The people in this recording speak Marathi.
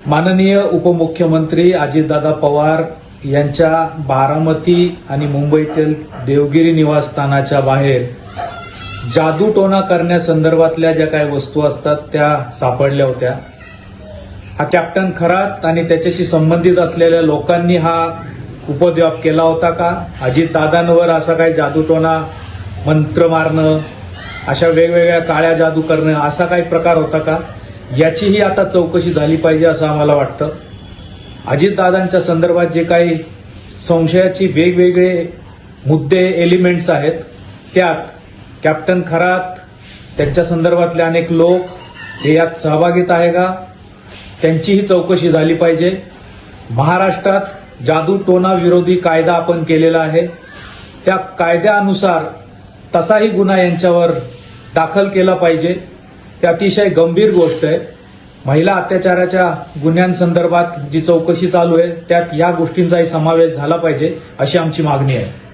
माननीय उपमुख्यमंत्री अजितदादा पवार यांच्या बारामती आणि मुंबईतील देवगिरी निवासस्थानाच्या बाहेर जादूटोणा करण्यासंदर्भातल्या ज्या काही वस्तू असतात त्या सापडल्या होत्या. हा कॅप्टन खरात आणि त्याच्याशी संबंधित असलेल्या लोकांनी हा उपद्व्याप केला होता का? अजितदादांवर असा काही जादूटोणा, मंत्र मारणं, अशा वेगवेगळ्या काळ्या जादू करणं असा काही प्रकार होता का? याचीही आता चौकशी झाली पाहिजे असं आम्हाला वाटतं. अजितदादांच्या संदर्भात जे काही संशयाची वेगवेगळे मुद्दे, एलिमेंट्स आहेत, त्यात कॅप्टन खरात, त्यांच्या संदर्भातले अनेक लोक हे यात सहभागीत आहे का? त्यांचीही चौकशी झाली पाहिजे. महाराष्ट्रात जादूटोणा विरोधी कायदा आपण केलेला आहे. त्या कायद्यानुसार तसाही गुन्हा यांच्यावर दाखल केला पाहिजे. ही अतिशय गंभीर गोष्ट आहे. महिला अत्याचाराच्या गुन्ह्यांसंदर्भात जी चौकशी चालू आहे त्यात या गोष्टींचाही समावेश झाला पाहिजे अशी आमची मागणी आहे.